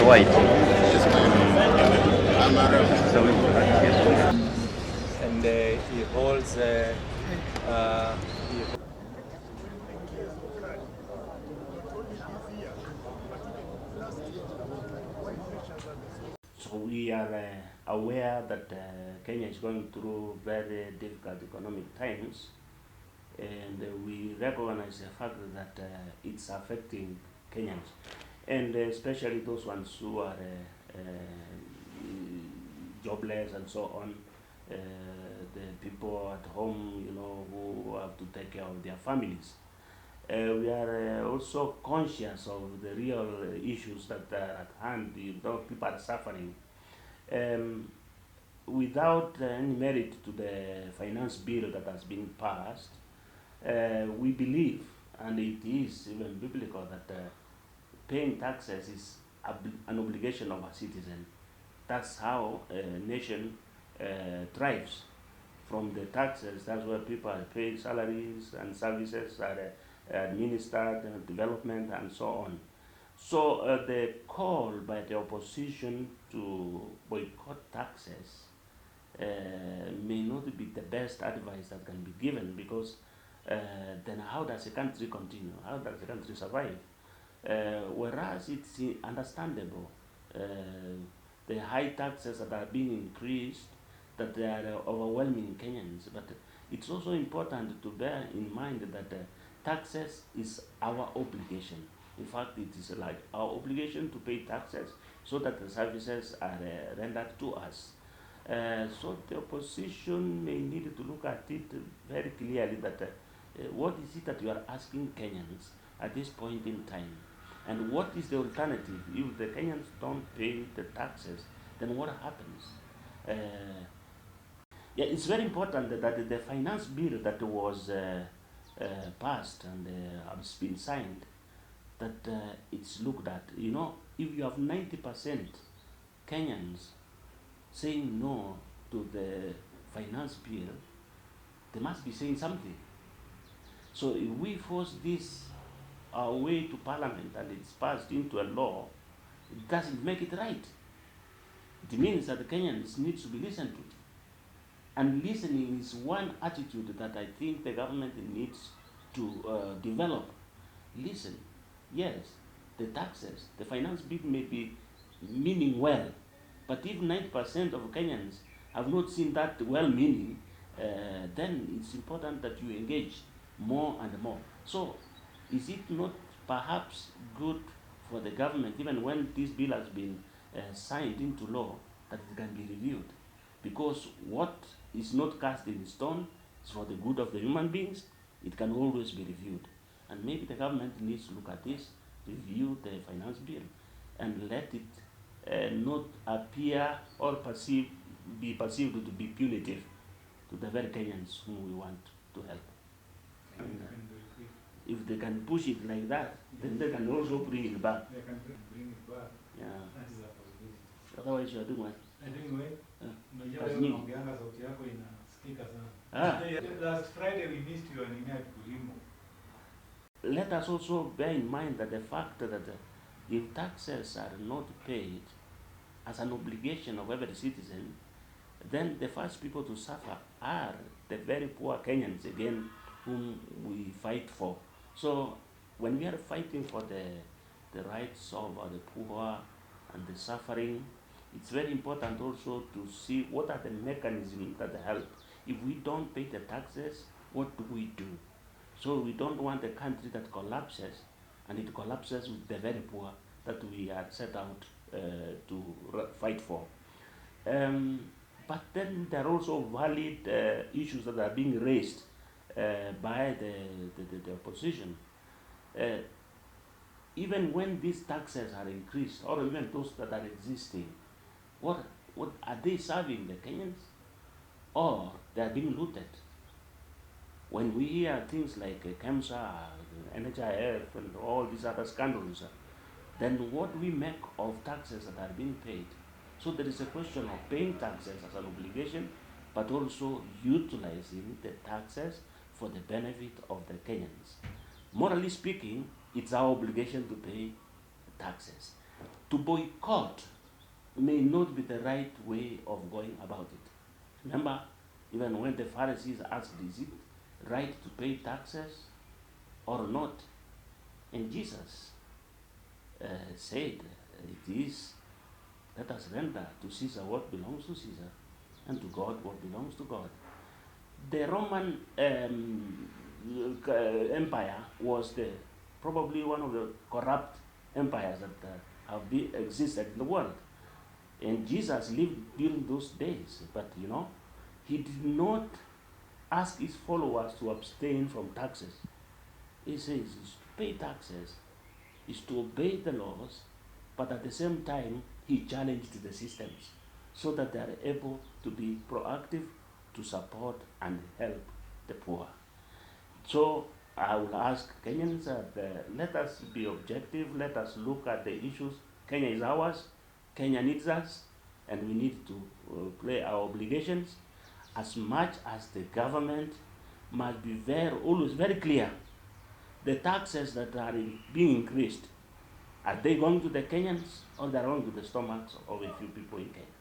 white. And he holds So we are aware that Kenya is going through very difficult economic times, and we recognize the fact that it's affecting Kenyans, and especially those ones who are jobless and so on. The people at home, who have to take care of their families. We are also conscious of the real issues that are at hand. People are suffering. Um, Without any merit to the finance bill that has been passed, we believe, and it is even biblical, that paying taxes is an obligation of a citizen. That's how a nation thrives. From the taxes, that's where people are paid salaries and services are administered, development, and so on. So the call by the opposition to boycott taxes may not be the best advice that can be given, because then how does a country continue? How does a country survive? Whereas it's understandable, the high taxes that are being increased, that they are overwhelming Kenyans, but it's also important to bear in mind that taxes is our obligation. In fact, it is like our obligation to pay taxes so that the services are rendered to us. So the opposition may need to look at it very clearly, that what is it that you are asking Kenyans at this point in time, and what is the alternative? If the Kenyans don't pay the taxes, then what happens? Yeah, it's very important that the finance bill that was passed and has been signed, that it's looked at. If you have 90% Kenyans saying no to the finance bill, they must be saying something. So if we force this our way to parliament and it's passed into a law, it doesn't make it right. It means that the Kenyans need to be listened to. And listening is one attitude that I think the government needs to develop. Listen, yes, the taxes, the finance bill may be meaning well, but if 90% of Kenyans have not seen that well meaning, then it's important that you engage more and more. So, is it not perhaps good for the government, even when this bill has been signed into law, that it can be reviewed? Because what is not cast in stone is for the good of the human beings. It can always be reviewed. And maybe the government needs to look at this, review the finance bill, and let it not appear or be perceived to be punitive to the very Kenyans whom we want to help. And, if they can push it like that, then they can also bring it back. They can bring it back. Yeah. That is a possibility. Otherwise, you are doing what? I think unajua That's leo me. unaongeanga sauti yako inasikika sana. Ah. Last Friday we missed you and Inyat Kulimo. Let us also bear in mind that the fact that if taxes are not paid as an obligation of every citizen, then the first people to suffer are the very poor Kenyans again, whom we fight for. So when we are fighting for the rights of the poor and the suffering, it's very important also to see what are the mechanisms that help. If we don't pay the taxes, what do we do? So we don't want a country that collapses, and it collapses with the very poor that we are set out to fight for. But then there are also valid issues that are being raised by the opposition. Even when these taxes are increased, or even those that are existing, what are they serving the Kenyans, or they are being looted? When we hear things like KEMSA, NHIF, and all these other scandals, then what do we make of taxes that are being paid? So there is a question of paying taxes as an obligation, but also utilizing the taxes for the benefit of the Kenyans. Morally speaking, it's our obligation to pay taxes. To boycott may not be the right way of going about it. Remember, even when the Pharisees asked, is it right to pay taxes or not? And Jesus said, it is, let us render to Caesar what belongs to Caesar, and to God what belongs to God. The Roman Empire was probably one of the corrupt empires that have existed in the world. And Jesus lived during those days, but he did not ask his followers to abstain from taxes. He says is to pay taxes, is to obey the laws, but at the same time he challenged the systems so that they are able to be proactive to support and help the poor. So I will ask Kenyans that let us be objective, let us look at the issues. Kenya is ours, Kenya needs us, and we need to play our obligations as much as the government must be always very clear. The taxes that are being increased, are they going to the Kenyans or they are going to the stomachs of a few people in Kenya?